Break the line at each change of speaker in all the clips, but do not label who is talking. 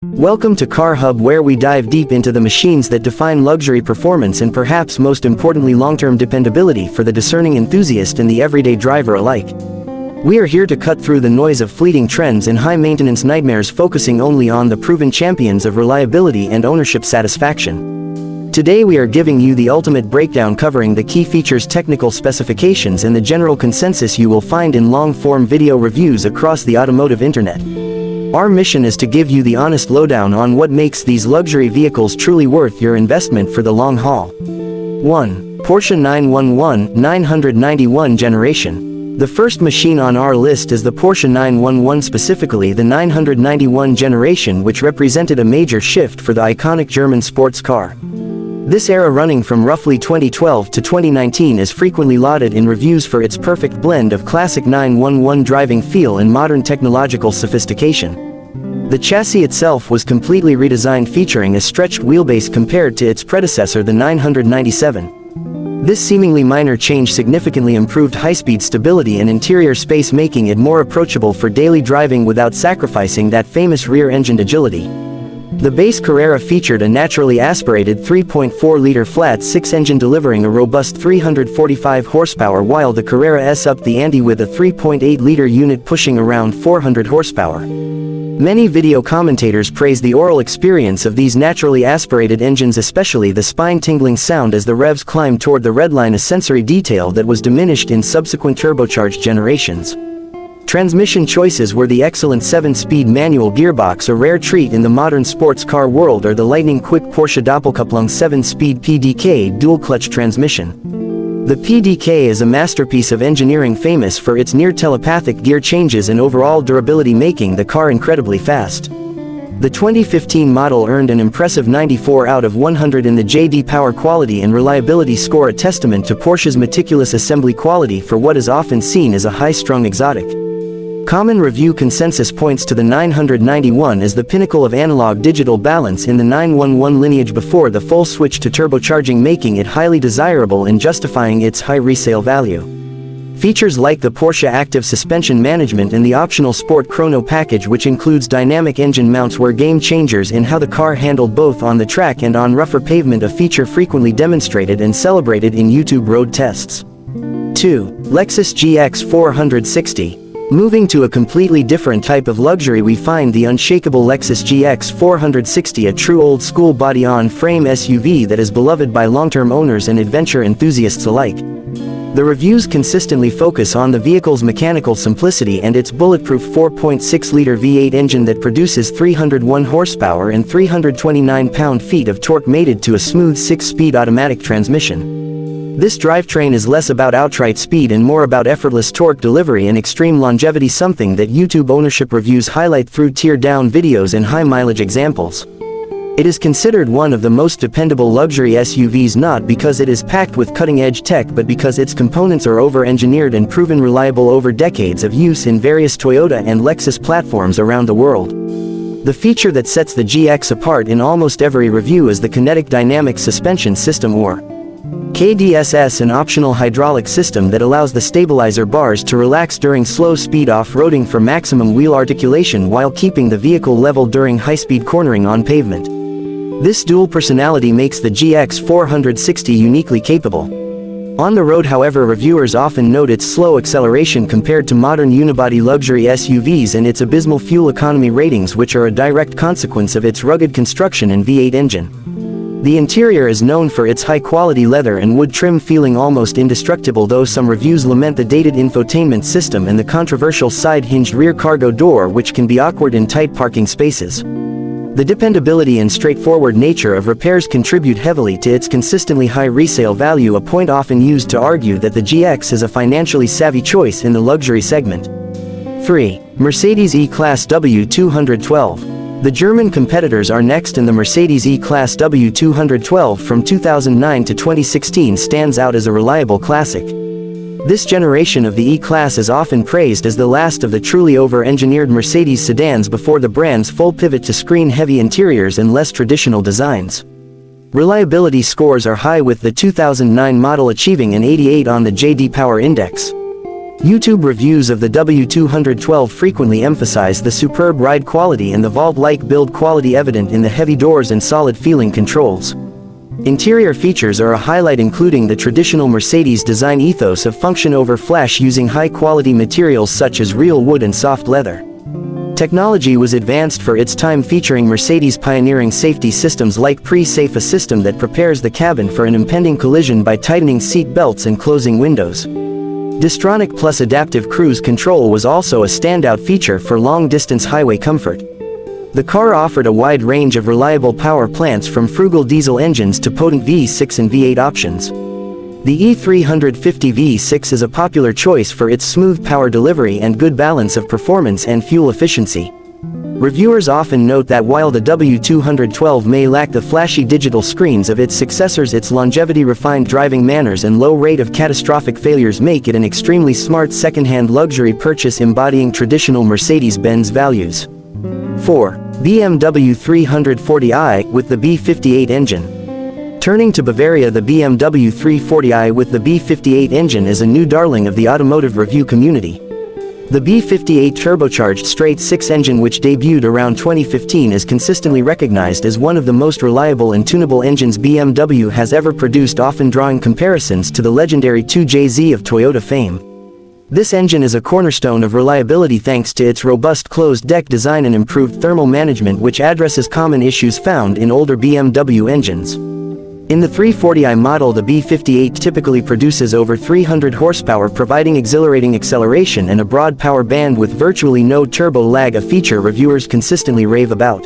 Welcome to carhub, where we dive deep into the machines that define luxury performance and perhaps most importantly long-term dependability for the discerning enthusiast and the everyday driver alike. We are here to cut through the noise of fleeting trends and high-maintenance nightmares, focusing only on the proven champions of reliability and ownership satisfaction. Today we are giving you the ultimate breakdown, covering the key features, technical specifications and the general consensus you will find in long-form video reviews across the automotive internet. Our mission is to give you the honest lowdown on what makes these luxury vehicles truly worth your investment for the long haul. 1. Porsche 911 991 generation. The first machine on our list is the Porsche 911, specifically the 991 generation, which represented a major shift for the iconic German sports car. This era, running from roughly 2012 to 2019, is frequently lauded in reviews for its perfect blend of classic 911 driving feel and modern technological sophistication. The chassis itself was completely redesigned, featuring a stretched wheelbase compared to its predecessor, the 997. This seemingly minor change significantly improved high-speed stability and interior space, making it more approachable for daily driving without sacrificing that famous rear-engined agility. The base Carrera featured a naturally aspirated 3.4-liter flat-six engine, delivering a robust 345 horsepower, while the Carrera S upped the ante with a 3.8-liter unit pushing around 400 horsepower. Many video commentators praise the oral experience of these naturally aspirated engines, especially the spine-tingling sound as the revs climbed toward the redline, a sensory detail that was diminished in subsequent turbocharged generations. Transmission choices were the excellent 7-speed manual gearbox, a rare treat in the modern sports car world, or the lightning-quick Porsche Doppelkupplung 7-speed PDK dual-clutch transmission. The PDK is a masterpiece of engineering, famous for its near-telepathic gear changes and overall durability, making the car incredibly fast. The 2015 model earned an impressive 94 out of 100 in the JD Power Quality and Reliability score, a testament to Porsche's meticulous assembly quality for what is often seen as a high-strung exotic. Common review consensus points to the 991 as the pinnacle of analog-digital balance in the 911 lineage before the full switch to turbocharging, making it highly desirable and justifying its high resale value. Features like the Porsche Active Suspension Management and the optional Sport Chrono package, which includes dynamic engine mounts, were game changers in how the car handled both on the track and on rougher pavement, a feature frequently demonstrated and celebrated in YouTube road tests. 2. Lexus GX 460. Moving to a completely different type of luxury, we find the unshakable Lexus GX 460, a true old-school body-on-frame SUV that is beloved by long-term owners and adventure enthusiasts alike. The reviews consistently focus on the vehicle's mechanical simplicity and its bulletproof 4.6-liter V8 engine that produces 301 horsepower and 329 pound-feet of torque, mated to a smooth 6-speed automatic transmission. This drivetrain is less about outright speed and more about effortless torque delivery and extreme longevity, something that YouTube ownership reviews highlight through tear-down videos and high-mileage examples. It is considered one of the most dependable luxury SUVs, not because it is packed with cutting-edge tech, but because its components are over-engineered and proven reliable over decades of use in various Toyota and Lexus platforms around the world. The feature that sets the GX apart in almost every review is the kinetic dynamic suspension system, or KDSS, an optional hydraulic system that allows the stabilizer bars to relax during slow-speed off-roading for maximum wheel articulation while keeping the vehicle level during high-speed cornering on pavement. This dual personality makes the GX 460 uniquely capable. On the road, however, reviewers often note its slow acceleration compared to modern unibody luxury SUVs and its abysmal fuel economy ratings, which are a direct consequence of its rugged construction and V8 engine. The interior is known for its high-quality leather and wood trim, feeling almost indestructible, though some reviews lament the dated infotainment system and the controversial side-hinged rear cargo door, which can be awkward in tight parking spaces. The dependability and straightforward nature of repairs contribute heavily to its consistently high resale value, a point often used to argue that the GX is a financially savvy choice in the luxury segment. 3. Mercedes E-Class W212. The German competitors are next, and the Mercedes E-Class W212 from 2009 to 2016 stands out as a reliable classic. This generation of the E-Class is often praised as the last of the truly over-engineered Mercedes sedans before the brand's full pivot to screen-heavy interiors and less traditional designs. Reliability scores are high, with the 2009 model achieving an 88 on the JD Power Index. YouTube reviews of the W212 frequently emphasize the superb ride quality and the vault-like build quality evident in the heavy doors and solid feeling controls. Interior features are a highlight, including the traditional Mercedes design ethos of function over flash using high-quality materials such as real wood and soft leather. Technology was advanced for its time, featuring Mercedes pioneering safety systems like Pre-Safe, a system that prepares the cabin for an impending collision by tightening seat belts and closing windows. Distronic Plus adaptive cruise control was also a standout feature for long-distance highway comfort. The car offered a wide range of reliable power plants, from frugal diesel engines to potent V6 and V8 options. The E350 V6 is a popular choice for its smooth power delivery and good balance of performance and fuel efficiency. Reviewers often note that while the W212 may lack the flashy digital screens of its successors, its longevity, refined driving manners, and low rate of catastrophic failures make it an extremely smart second-hand luxury purchase, embodying traditional Mercedes-Benz values. 4. BMW 340i with the B58 engine. Turning to Bavaria, the BMW 340i with the B58 engine is a new darling of the automotive review community. The B58 turbocharged straight-six engine, which debuted around 2015, is consistently recognized as one of the most reliable and tunable engines BMW has ever produced, often drawing comparisons to the legendary 2JZ of Toyota fame. This engine is a cornerstone of reliability thanks to its robust closed-deck design and improved thermal management, which addresses common issues found in older BMW engines. In the 340i model, the B58 typically produces over 300 horsepower, providing exhilarating acceleration and a broad power band with virtually no turbo lag, a feature reviewers consistently rave about.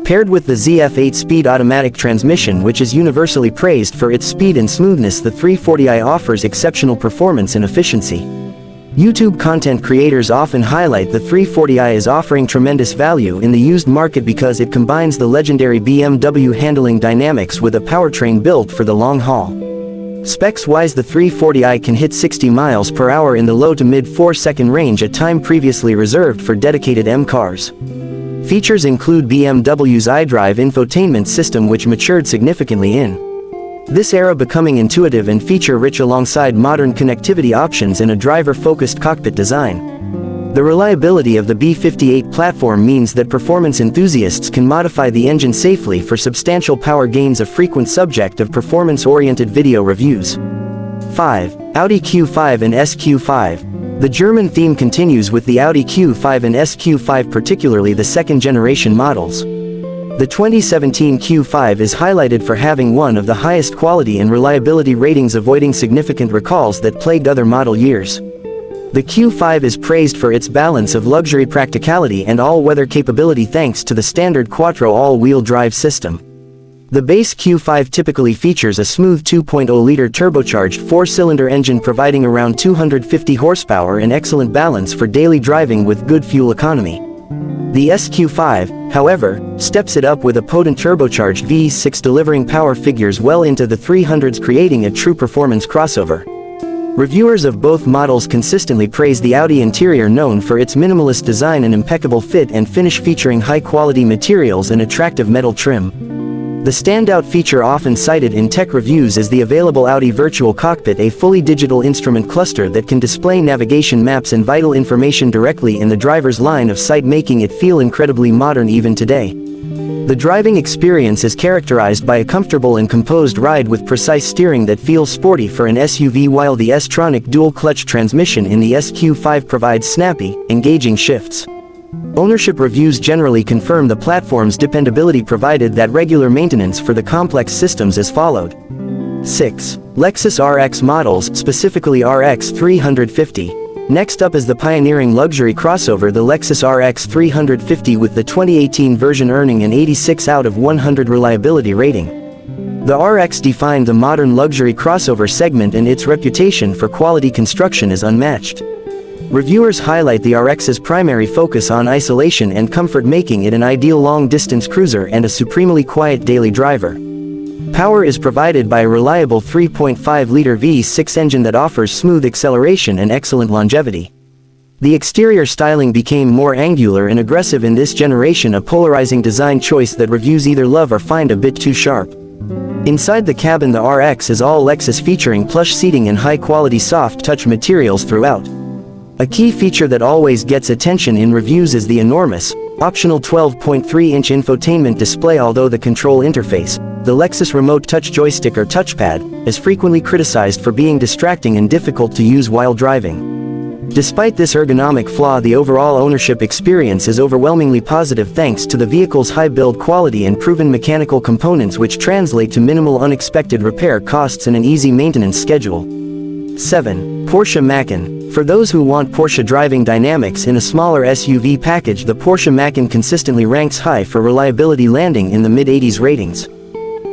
Paired with the ZF 8-speed automatic transmission, which is universally praised for its speed and smoothness, the 340i offers exceptional performance and efficiency. YouTube content creators often highlight the 340i as offering tremendous value in the used market because it combines the legendary BMW handling dynamics with a powertrain built for the long haul. Specs-wise, the 340i can hit 60 miles per hour in the low to mid 4-second range, a time previously reserved for dedicated M cars. Features include BMW's iDrive infotainment system, which matured significantly in this era, becoming intuitive and feature-rich alongside modern connectivity options and a driver-focused cockpit design. The reliability of the B58 platform means that performance enthusiasts can modify the engine safely for substantial power gains, a frequent subject of performance-oriented video reviews. 5. Audi Q5 and SQ5. The German theme continues with the Audi Q5 and SQ5, particularly the second-generation models. The 2017 Q5 is highlighted for having one of the highest quality and reliability ratings, avoiding significant recalls that plagued other model years. The Q5 is praised for its balance of luxury, practicality, and all-weather capability thanks to the standard Quattro all-wheel drive system. The base Q5 typically features a smooth 2.0-liter turbocharged 4-cylinder engine, providing around 250 horsepower and excellent balance for daily driving with good fuel economy. The SQ5, however, steps it up with a potent turbocharged V6, delivering power figures well into the 300s, creating a true performance crossover. Reviewers of both models consistently praise the Audi interior, known for its minimalist design and impeccable fit and finish, featuring high-quality materials and attractive metal trim. The standout feature often cited in tech reviews is the available Audi Virtual Cockpit, a fully digital instrument cluster that can display navigation, maps, and vital information directly in the driver's line of sight, making it feel incredibly modern even today. The driving experience is characterized by a comfortable and composed ride with precise steering that feels sporty for an SUV, while the S-tronic dual-clutch transmission in the SQ5 provides snappy, engaging shifts. Ownership reviews generally confirm the platform's dependability, provided that regular maintenance for the complex systems is followed. 6. Lexus RX models, specifically RX 350. Next up is the pioneering luxury crossover, the Lexus RX 350, with the 2018 version earning an 86 out of 100 reliability rating. The RX defined the modern luxury crossover segment, and its reputation for quality construction is unmatched. Reviewers highlight the RX's primary focus on isolation and comfort, making it an ideal long-distance cruiser and a supremely quiet daily driver. Power is provided by a reliable 3.5-liter V6 engine that offers smooth acceleration and excellent longevity. The exterior styling became more angular and aggressive in this generation, a polarizing design choice that reviews either love or find a bit too sharp. Inside the cabin, the RX is all Lexus, featuring plush seating and high-quality soft touch materials throughout. A key feature that always gets attention in reviews is the enormous, optional 12.3-inch infotainment display. Although the control interface, the Lexus Remote Touch Joystick or touchpad, is frequently criticized for being distracting and difficult to use while driving. Despite this ergonomic flaw, the overall ownership experience is overwhelmingly positive thanks to the vehicle's high build quality and proven mechanical components, which translate to minimal unexpected repair costs and an easy maintenance schedule. 7. Porsche Macan. For those who want Porsche driving dynamics in a smaller SUV package, the Porsche Macan consistently ranks high for reliability, landing in the mid-80s ratings.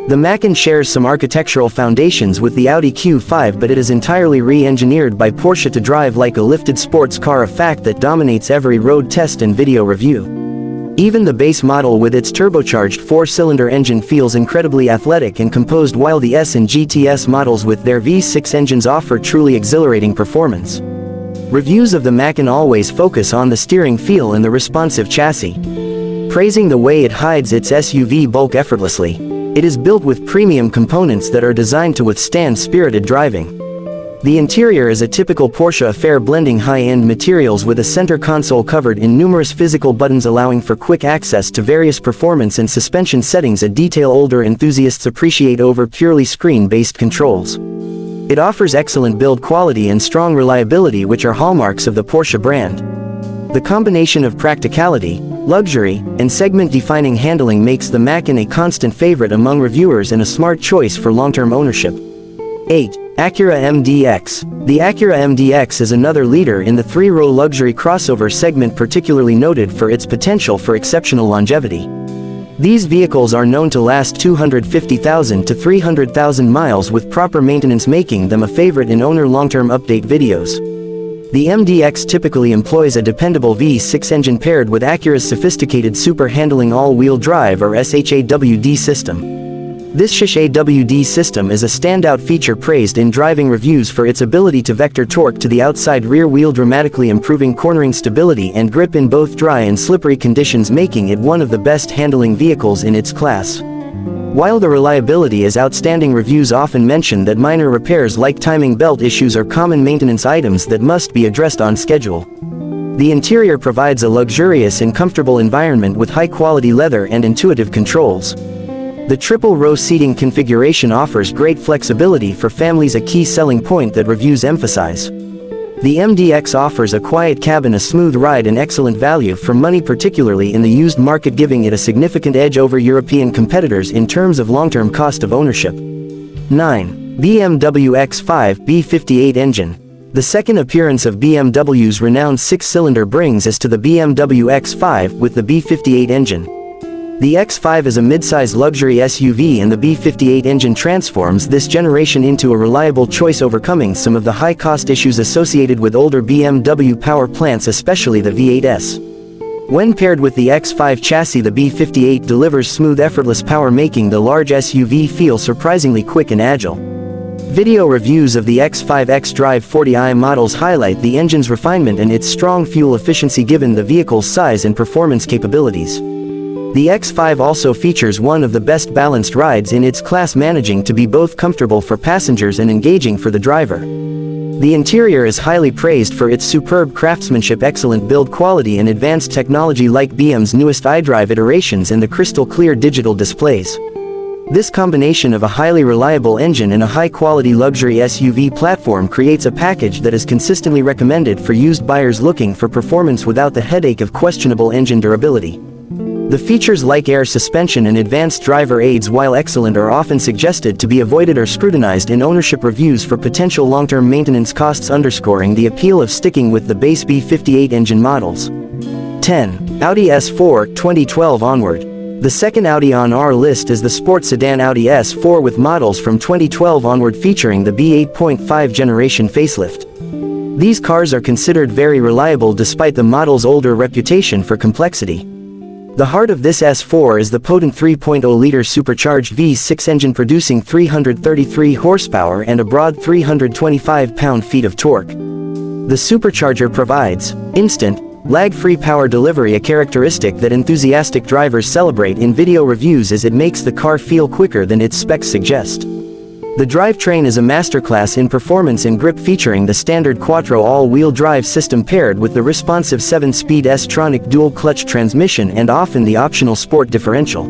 The Macan shares some architectural foundations with the Audi Q5, but it is entirely re-engineered by Porsche to drive like a lifted sports car, a fact that dominates every road test and video review. Even the base model with its turbocharged 4-cylinder engine feels incredibly athletic and composed, while the S and GTS models with their V6 engines offer truly exhilarating performance. Reviews of the Macan always focus on the steering feel and the responsive chassis, praising the way it hides its SUV bulk effortlessly. It is built with premium components that are designed to withstand spirited driving. The interior is a typical Porsche affair, blending high-end materials with a center console covered in numerous physical buttons, allowing for quick access to various performance and suspension settings, a detail older enthusiasts appreciate over purely screen-based controls. It offers excellent build quality and strong reliability, which are hallmarks of the Porsche brand. The combination of practicality, luxury, and segment-defining handling makes the Macan a constant favorite among reviewers and a smart choice for long-term ownership. 8. Acura MDX. The Acura MDX is another leader in the three-row luxury crossover segment, particularly noted for its potential for exceptional longevity. These vehicles are known to last 250,000 to 300,000 miles with proper maintenance, making them a favorite in owner long-term update videos. The MDX typically employs a dependable V6 engine paired with Acura's sophisticated super handling all-wheel drive or SHAWD system. This SHAWD system is a standout feature, praised in driving reviews for its ability to vector torque to the outside rear wheel, dramatically improving cornering stability and grip in both dry and slippery conditions, making it one of the best handling vehicles in its class. While the reliability is outstanding, reviews often mention that minor repairs like timing belt issues are common maintenance items that must be addressed on schedule. The interior provides a luxurious and comfortable environment with high-quality leather and intuitive controls. The triple-row seating configuration offers great flexibility for families, a key selling point that reviews emphasize. The MDX offers a quiet cabin, a smooth ride, and excellent value for money, particularly in the used market, giving it a significant edge over European competitors in terms of long-term cost of ownership. 9. BMW X5 B58 engine. The second appearance of BMW's renowned 6-cylinder brings us to the BMW X5 with the B58 engine. The X5 is a mid-size luxury SUV, and the B58 engine transforms this generation into a reliable choice, overcoming some of the high-cost issues associated with older BMW power plants, especially the V8s. When paired with the X5 chassis, the B58 delivers smooth, effortless power, making the large SUV feel surprisingly quick and agile. Video reviews of the X5 xDrive 40i models highlight the engine's refinement and its strong fuel efficiency given the vehicle's size and performance capabilities. The X5 also features one of the best balanced rides in its class, managing to be both comfortable for passengers and engaging for the driver. The interior is highly praised for its superb craftsmanship, excellent build quality, and advanced technology like BM's newest iDrive iterations and the crystal-clear digital displays. This combination of a highly reliable engine and a high-quality luxury SUV platform creates a package that is consistently recommended for used buyers looking for performance without the headache of questionable engine durability. The features like air suspension and advanced driver aids, while excellent, are often suggested to be avoided or scrutinized in ownership reviews for potential long-term maintenance costs, underscoring the appeal of sticking with the base B58 engine models. 10. Audi S4 2012 onward. The second Audi on our list is the sports sedan Audi S4, with models from 2012 onward featuring the B8.5 generation facelift. These cars are considered very reliable despite the model's older reputation for complexity. The heart of this S4 is the potent 3.0-liter supercharged V6 engine, producing 333 horsepower and a broad 325 pound-feet of torque. The supercharger provides instant, lag-free power delivery, a characteristic that enthusiastic drivers celebrate in video reviews as it makes the car feel quicker than its specs suggest. The drivetrain is a masterclass in performance and grip, featuring the standard Quattro all-wheel drive system paired with the responsive 7-speed S-tronic dual-clutch transmission and often the optional sport differential.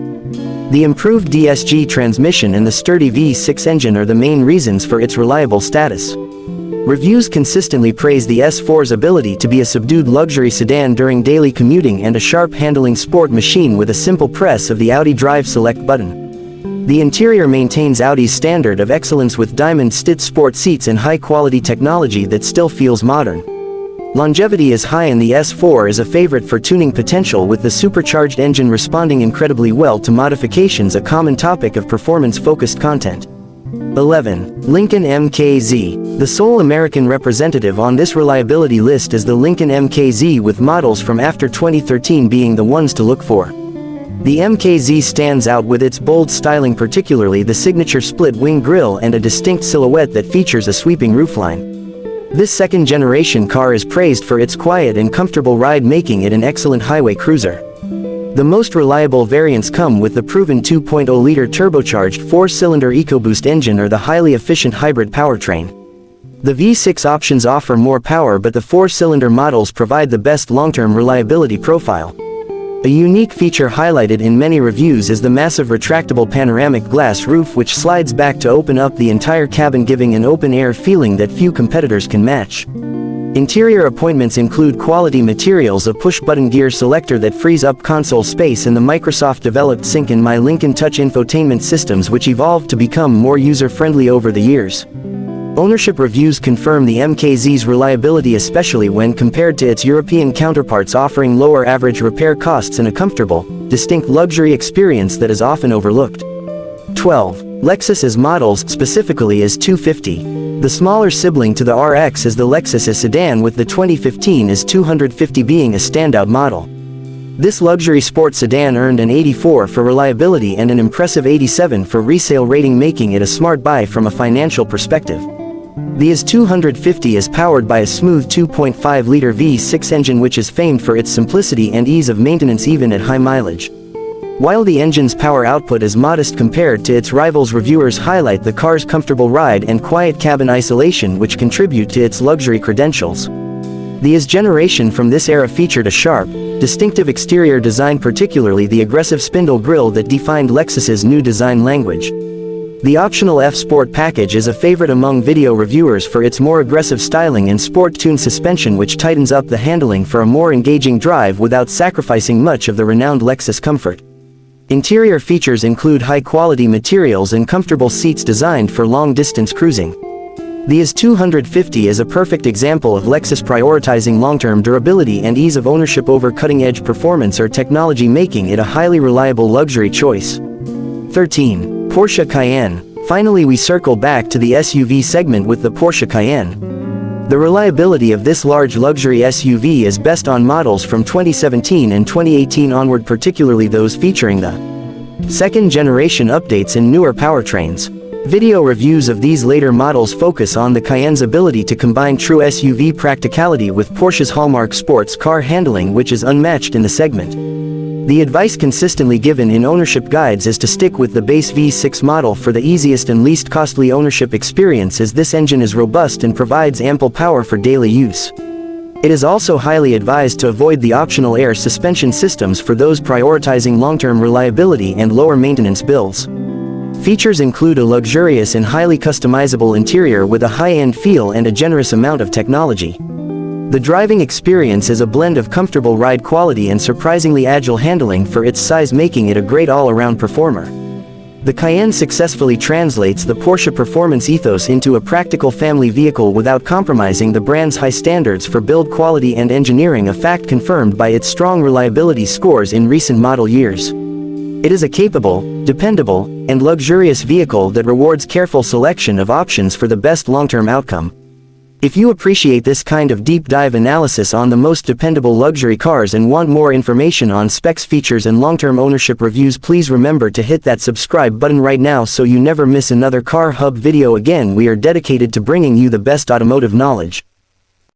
The improved DSG transmission and the sturdy V6 engine are the main reasons for its reliable status. Reviews consistently praise the S4's ability to be a subdued luxury sedan during daily commuting and a sharp-handling sport machine with a simple press of the Audi Drive Select button. The interior maintains Audi's standard of excellence with diamond-stitched sport seats and high-quality technology that still feels modern. Longevity is high and the S4 is a favorite for tuning potential, with the supercharged engine responding incredibly well to modifications, a common topic of performance-focused content. 11. Lincoln MKZ. The sole American representative on this reliability list is the Lincoln MKZ, with models from after 2013 being the ones to look for. The MKZ stands out with its bold styling, particularly the signature split-wing grille and a distinct silhouette that features a sweeping roofline. This second-generation car is praised for its quiet and comfortable ride, making it an excellent highway cruiser. The most reliable variants come with the proven 2.0-liter turbocharged 4-cylinder EcoBoost engine or the highly efficient hybrid powertrain. The V6 options offer more power, but the 4-cylinder models provide the best long-term reliability profile. A unique feature highlighted in many reviews is the massive retractable panoramic glass roof, which slides back to open up the entire cabin, giving an open-air feeling that few competitors can match. Interior appointments include quality materials, a push-button gear selector that frees up console space, and the Microsoft-developed Sync and My Lincoln Touch infotainment systems, which evolved to become more user-friendly over the years. Ownership reviews confirm the MKZ's reliability, especially when compared to its European counterparts, offering lower average repair costs and a comfortable, distinct luxury experience that is often overlooked. 12. Lexus's models, specifically is 250. The smaller sibling to the RX is the Lexus IS Sedan, with the 2015 IS 250 being a standout model. This luxury sport sedan earned an 84 for reliability and an impressive 87 for resale rating, making it a smart buy from a financial perspective. The IS 250 is powered by a smooth 2.5-liter V6 engine, which is famed for its simplicity and ease of maintenance even at high mileage. While the engine's power output is modest compared to its rivals, reviewers highlight the car's comfortable ride and quiet cabin isolation, which contribute to its luxury credentials. The IS generation from this era featured a sharp, distinctive exterior design, particularly the aggressive spindle grille that defined Lexus's new design language. The optional F Sport package is a favorite among video reviewers for its more aggressive styling and sport-tuned suspension, which tightens up the handling for a more engaging drive without sacrificing much of the renowned Lexus comfort. Interior features include high-quality materials and comfortable seats designed for long-distance cruising. The IS 250 is a perfect example of Lexus prioritizing long-term durability and ease of ownership over cutting-edge performance or technology, making it a highly reliable luxury choice. 13. Porsche Cayenne. Finally, we circle back to the SUV segment with the Porsche Cayenne. The reliability of this large luxury SUV is best on models from 2017 and 2018 onward, particularly those featuring the second-generation updates and newer powertrains. Video reviews of these later models focus on the Cayenne's ability to combine true SUV practicality with Porsche's hallmark sports car handling, which is unmatched in the segment. The advice consistently given in ownership guides is to stick with the base V6 model for the easiest and least costly ownership experience, as this engine is robust and provides ample power for daily use. It is also highly advised to avoid the optional air suspension systems for those prioritizing long-term reliability and lower maintenance bills. Features include a luxurious and highly customizable interior with a high-end feel and a generous amount of technology. The driving experience is a blend of comfortable ride quality and surprisingly agile handling for its size, making it a great all-around performer. The Cayenne successfully translates the Porsche performance ethos into a practical family vehicle without compromising the brand's high standards for build quality and engineering, a fact confirmed by its strong reliability scores in recent model years. It is a capable, dependable, and luxurious vehicle that rewards careful selection of options for the best long-term outcome. If you appreciate this kind of deep dive analysis on the most dependable luxury cars and want more information on specs, features, and long-term ownership reviews, please remember to hit that subscribe button right now so you never miss another Car Hub video. Again, we are dedicated to bringing you the best automotive knowledge.